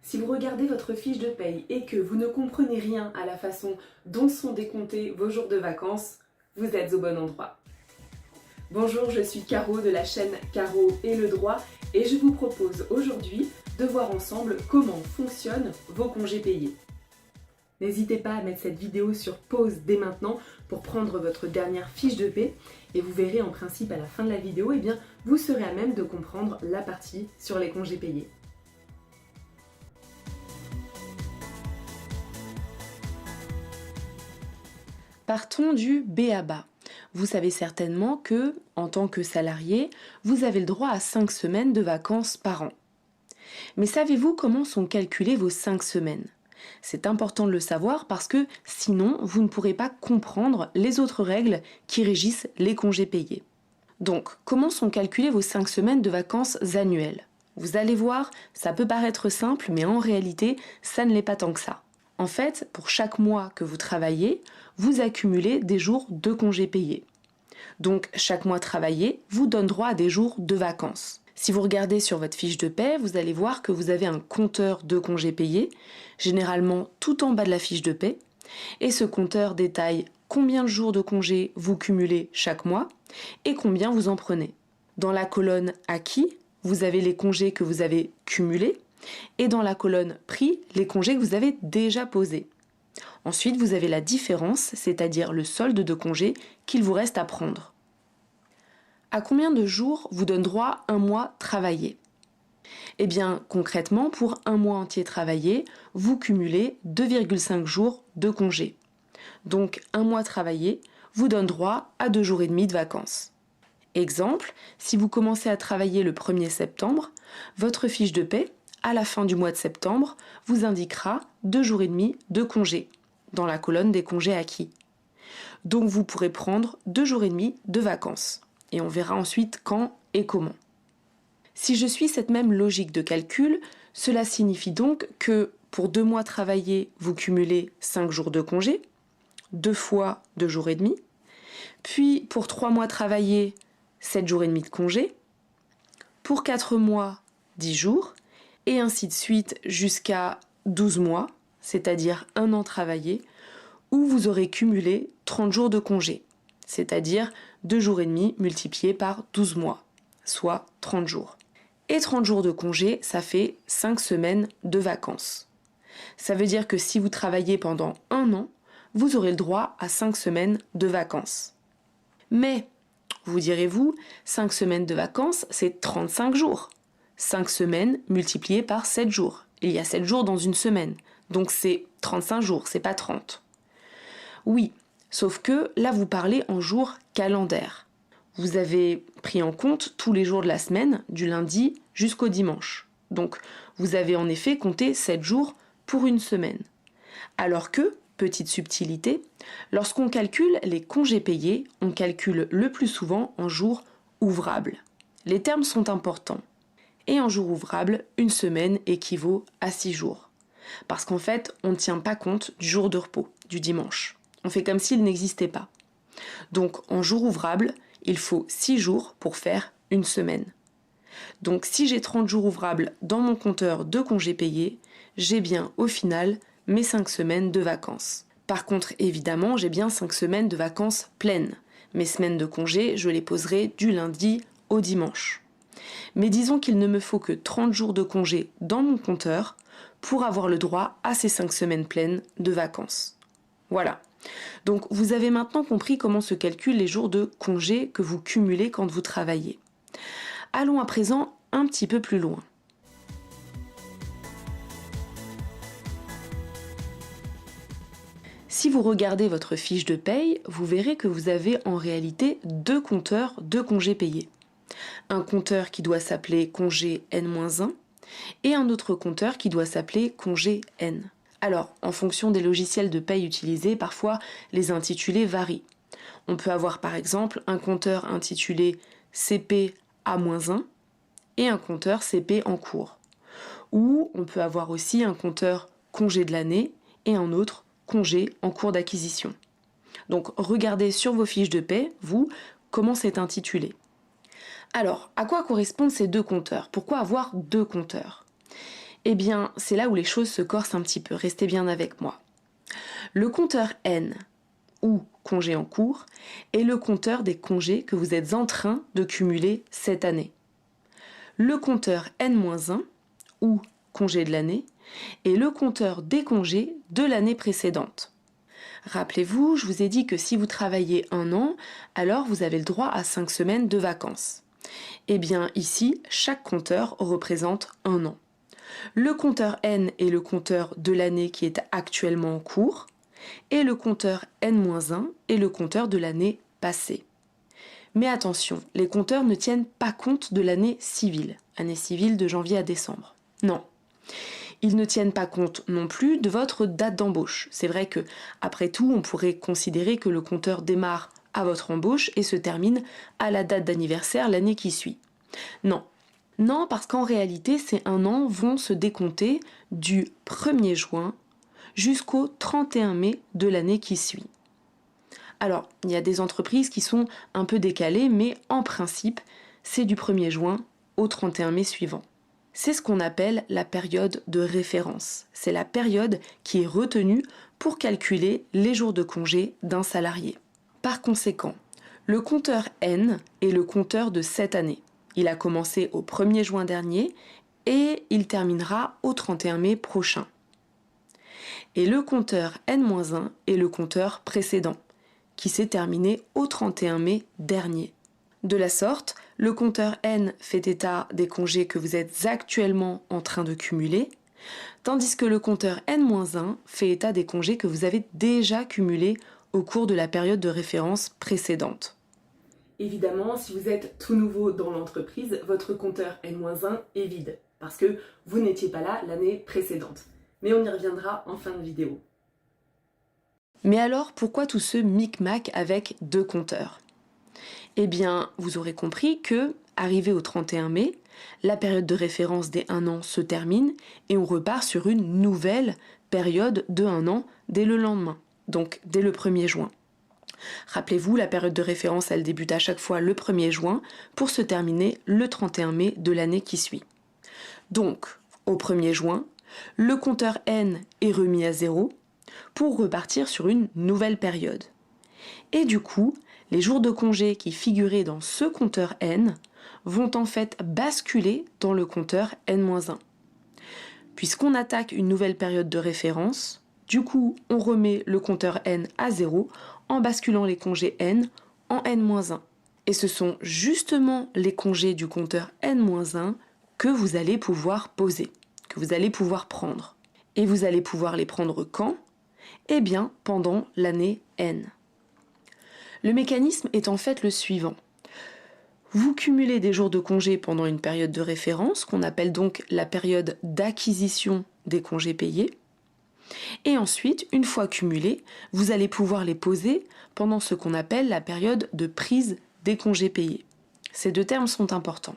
Si vous regardez votre fiche de paye et que vous ne comprenez rien à la façon dont sont décomptés vos jours de vacances, vous êtes au bon endroit. Bonjour, je suis Caro de la chaîne Caro et le droit et je vous propose aujourd'hui de voir ensemble comment fonctionnent vos congés payés. N'hésitez pas à mettre cette vidéo sur pause dès maintenant pour prendre votre dernière fiche de paie et vous verrez en principe à la fin de la vidéo, vous serez à même de comprendre la partie sur les congés payés. Partons du b.a.-ba. Vous savez certainement que, en tant que salarié, vous avez le droit à 5 semaines de vacances par an. Mais savez-vous comment sont calculées vos 5 semaines ? C'est important de le savoir parce que sinon, vous ne pourrez pas comprendre les autres règles qui régissent les congés payés. Donc, comment sont calculées vos 5 semaines de vacances annuelles ? Vous allez voir, ça peut paraître simple, mais en réalité, ça ne l'est pas tant que ça. En fait, pour chaque mois que vous travaillez, vous accumulez des jours de congés payés. Donc, chaque mois travaillé vous donne droit à des jours de vacances. Si vous regardez sur votre fiche de paie, vous allez voir que vous avez un compteur de congés payés, généralement tout en bas de la fiche de paie, et ce compteur détaille combien de jours de congés vous cumulez chaque mois et combien vous en prenez. Dans la colonne acquis, vous avez les congés que vous avez cumulés, et dans la colonne pris, les congés que vous avez déjà posés. Ensuite, vous avez la différence, c'est-à-dire le solde de congés qu'il vous reste à prendre. À combien de jours vous donne droit un mois travaillé ? Eh bien, concrètement, pour un mois entier travaillé, vous cumulez 2,5 jours de congés. Donc, un mois travaillé vous donne droit à 2 jours et demi de vacances. Exemple, si vous commencez à travailler le 1er septembre, votre fiche de paie, à la fin du mois de septembre, vous indiquera 2 jours et demi de congés dans la colonne des congés acquis. Donc vous pourrez prendre 2 jours et demi de vacances. Et on verra ensuite quand et comment. Si je suis cette même logique de calcul, cela signifie donc que pour 2 mois travaillés, vous cumulez 5 jours de congés, 2 fois 2 jours et demi. Puis pour 3 mois travaillés, 7 jours et demi de congés. Pour 4 mois, 10 jours. Et ainsi de suite jusqu'à 12 mois, c'est-à-dire un an travaillé, où vous aurez cumulé 30 jours de congé, c'est-à-dire 2 jours et demi multipliés par 12 mois, soit 30 jours. Et 30 jours de congé, ça fait 5 semaines de vacances. Ça veut dire que si vous travaillez pendant un an, vous aurez le droit à 5 semaines de vacances. Mais, vous direz-vous, 5 semaines de vacances, c'est 35 jours. 5 semaines multipliées par 7 jours. Il y a 7 jours dans une semaine. Donc c'est 35 jours, c'est pas 30. Oui, sauf que là vous parlez en jours calendaires. Vous avez pris en compte tous les jours de la semaine, du lundi jusqu'au dimanche. Donc vous avez en effet compté 7 jours pour une semaine. Alors que, petite subtilité, lorsqu'on calcule les congés payés, on calcule le plus souvent en jours ouvrables. Les termes sont importants. Et en jour ouvrable, une semaine équivaut à 6 jours. Parce qu'en fait, on ne tient pas compte du jour de repos, du dimanche. On fait comme s'il n'existait pas. Donc, en jour ouvrable, il faut 6 jours pour faire une semaine. Donc, si j'ai 30 jours ouvrables dans mon compteur de congés payés, j'ai bien, au final, mes 5 semaines de vacances. Par contre, évidemment, j'ai bien 5 semaines de vacances pleines. Mes semaines de congés, je les poserai du lundi au dimanche. Mais disons qu'il ne me faut que 30 jours de congé dans mon compteur pour avoir le droit à ces 5 semaines pleines de vacances. Voilà. Donc vous avez maintenant compris comment se calculent les jours de congé que vous cumulez quand vous travaillez. Allons à présent un petit peu plus loin. Si vous regardez votre fiche de paye, vous verrez que vous avez en réalité 2 compteurs de congés payés. Un compteur qui doit s'appeler congé N-1 et un autre compteur qui doit s'appeler congé N. Alors, en fonction des logiciels de paye utilisés, parfois les intitulés varient. On peut avoir par exemple un compteur intitulé CP A-1 et un compteur CP en cours. Ou on peut avoir aussi un compteur congé de l'année et un autre congé en cours d'acquisition. Donc regardez sur vos fiches de paie, vous, comment c'est intitulé. Alors, à quoi correspondent ces 2 compteurs ? Pourquoi avoir 2 compteurs ? Eh bien, c'est là où les choses se corsent un petit peu, restez bien avec moi. Le compteur N, ou congé en cours, est le compteur des congés que vous êtes en train de cumuler cette année. Le compteur N-1, ou congé de l'année, est le compteur des congés de l'année précédente. Rappelez-vous, je vous ai dit que si vous travaillez 1 an, alors vous avez le droit à 5 semaines de vacances. Eh bien ici, chaque compteur représente 1 an. Le compteur N est le compteur de l'année qui est actuellement en cours, et le compteur N-1 est le compteur de l'année passée. Mais attention, les compteurs ne tiennent pas compte de l'année civile de janvier à décembre. Non. Ils ne tiennent pas compte non plus de votre date d'embauche. C'est vrai que, après tout, on pourrait considérer que le compteur démarre à votre embauche et se termine à la date d'anniversaire l'année qui suit. Non. Non, parce qu'en réalité, ces 1 an vont se décompter du 1er juin jusqu'au 31 mai de l'année qui suit. Alors, il y a des entreprises qui sont un peu décalées, mais en principe, c'est du 1er juin au 31 mai suivant. C'est ce qu'on appelle la période de référence. C'est la période qui est retenue pour calculer les jours de congé d'un salarié. Par conséquent, le compteur N est le compteur de cette année. Il a commencé au 1er juin dernier et il terminera au 31 mai prochain. Et le compteur N-1 est le compteur précédent, qui s'est terminé au 31 mai dernier. De la sorte, le compteur N fait état des congés que vous êtes actuellement en train de cumuler, tandis que le compteur N-1 fait état des congés que vous avez déjà cumulés au cours de la période de référence précédente. Évidemment, si vous êtes tout nouveau dans l'entreprise, votre compteur N-1 est vide, parce que vous n'étiez pas là l'année précédente. Mais on y reviendra en fin de vidéo. Mais alors, pourquoi tout ce micmac avec 2 compteurs ? Eh bien, vous aurez compris que, arrivé au 31 mai, la période de référence des 1 an se termine et on repart sur une nouvelle période de 1 an dès le lendemain, donc dès le 1er juin. Rappelez-vous, la période de référence, elle débute à chaque fois le 1er juin pour se terminer le 31 mai de l'année qui suit. Donc, au 1er juin, le compteur N est remis à 0 pour repartir sur une nouvelle période. Et du coup, les jours de congé qui figuraient dans ce compteur N vont en fait basculer dans le compteur N-1. Puisqu'on attaque une nouvelle période de référence, du coup, on remet le compteur N à 0 en basculant les congés N en N-1. Et ce sont justement les congés du compteur N-1 que vous allez pouvoir poser, que vous allez pouvoir prendre. Et vous allez pouvoir les prendre quand ? Eh bien, pendant l'année N. Le mécanisme est en fait le suivant. Vous cumulez des jours de congé pendant une période de référence, qu'on appelle donc la période d'acquisition des congés payés. Et ensuite, une fois cumulés, vous allez pouvoir les poser pendant ce qu'on appelle la période de prise des congés payés. Ces 2 termes sont importants.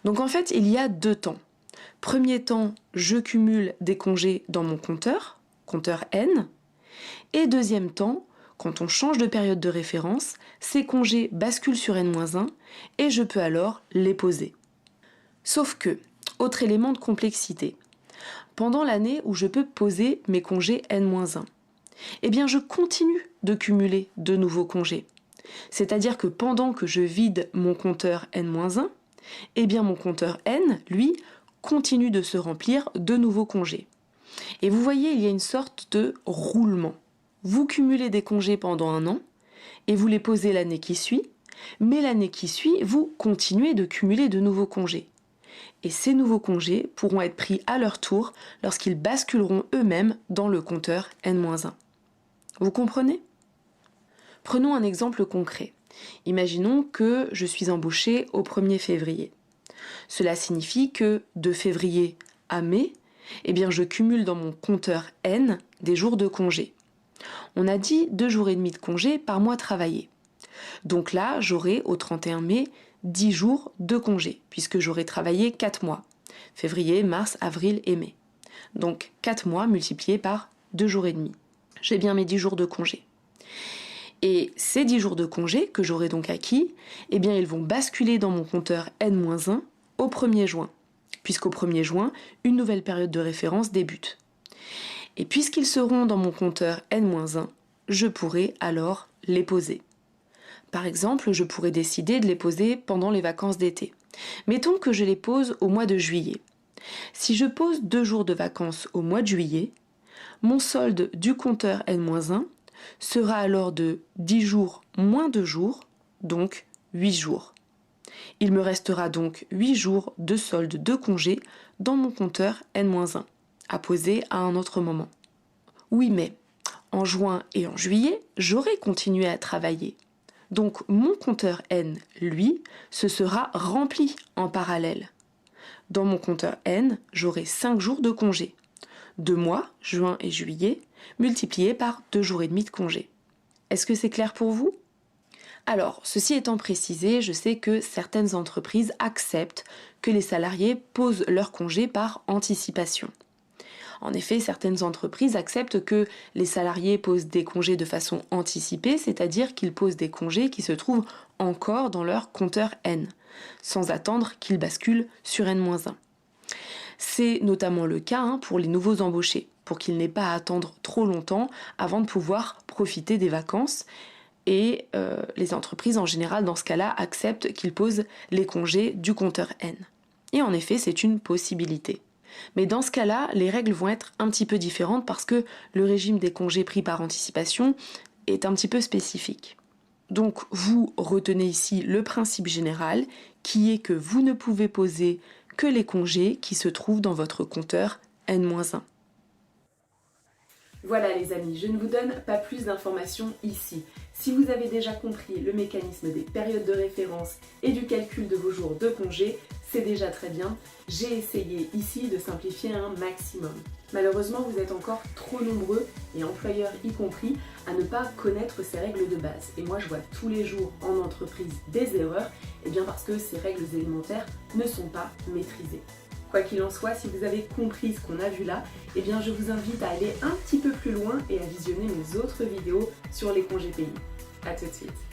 Donc en fait, il y a 2 temps. Premier temps, je cumule des congés dans mon compteur N. Et deuxième temps, quand on change de période de référence, ces congés basculent sur N-1 et je peux alors les poser. Sauf que, autre élément de complexité, pendant l'année où je peux poser mes congés N-1, eh bien je continue de cumuler de nouveaux congés. C'est-à-dire que pendant que je vide mon compteur N-1, eh bien mon compteur N, lui, continue de se remplir de nouveaux congés. Et vous voyez, il y a une sorte de roulement. Vous cumulez des congés pendant 1 an et vous les posez l'année qui suit, mais l'année qui suit, vous continuez de cumuler de nouveaux congés. Et ces nouveaux congés pourront être pris à leur tour lorsqu'ils basculeront eux-mêmes dans le compteur N-1. Vous comprenez ? Prenons un exemple concret. Imaginons que je suis embauchée au 1er février. Cela signifie que de février à mai, eh bien je cumule dans mon compteur N des jours de congé. On a dit 2 jours et demi de congé par mois travaillé. Donc là, j'aurai au 31 mai 10 jours de congé, puisque j'aurai travaillé 4 mois. Février, mars, avril et mai. Donc 4 mois multipliés par 2 jours et demi. J'ai bien mes 10 jours de congé. Et ces 10 jours de congé que j'aurai donc acquis, eh bien ils vont basculer dans mon compteur N-1 au 1er juin. puisqu'au 1er juin, une nouvelle période de référence débute. Et puisqu'ils seront dans mon compteur N-1, je pourrai alors les poser. Par exemple, je pourrais décider de les poser pendant les vacances d'été. Mettons que je les pose au mois de juillet. Si je pose 2 jours de vacances au mois de juillet, mon solde du compteur N-1 sera alors de 10 jours moins 2 jours, donc 8 jours. Il me restera donc 8 jours de solde de congé dans mon compteur N-1, à poser à un autre moment. Oui, mais en juin et en juillet, j'aurai continué à travailler. Donc mon compteur N, lui, se sera rempli en parallèle. Dans mon compteur N, j'aurai 5 jours de congé. 2 mois, juin et juillet, multipliés par 2 jours et demi de congé. Est-ce que c'est clair pour vous ? Alors, ceci étant précisé, je sais que certaines entreprises acceptent que les salariés posent leur congé par anticipation. En effet, certaines entreprises acceptent que les salariés posent des congés de façon anticipée, c'est-à-dire qu'ils posent des congés qui se trouvent encore dans leur compteur N, sans attendre qu'ils basculent sur N-1. C'est notamment le cas pour les nouveaux embauchés, pour qu'ils n'aient pas à attendre trop longtemps avant de pouvoir profiter des vacances. Et les entreprises en général dans ce cas-là acceptent qu'ils posent les congés du compteur N. Et en effet, c'est une possibilité. Mais dans ce cas-là, les règles vont être un petit peu différentes parce que le régime des congés pris par anticipation est un petit peu spécifique. Donc vous retenez ici le principe général qui est que vous ne pouvez poser que les congés qui se trouvent dans votre compteur N-1. Voilà les amis, je ne vous donne pas plus d'informations ici. Si vous avez déjà compris le mécanisme des périodes de référence et du calcul de vos jours de congé, c'est déjà très bien. J'ai essayé ici de simplifier un maximum. Malheureusement, vous êtes encore trop nombreux, et employeurs y compris, à ne pas connaître ces règles de base. Et moi, je vois tous les jours en entreprise des erreurs, et bien parce que ces règles élémentaires ne sont pas maîtrisées. Quoi qu'il en soit, si vous avez compris ce qu'on a vu là, eh bien je vous invite à aller un petit peu plus loin et à visionner mes autres vidéos sur les congés payés. A tout de suite.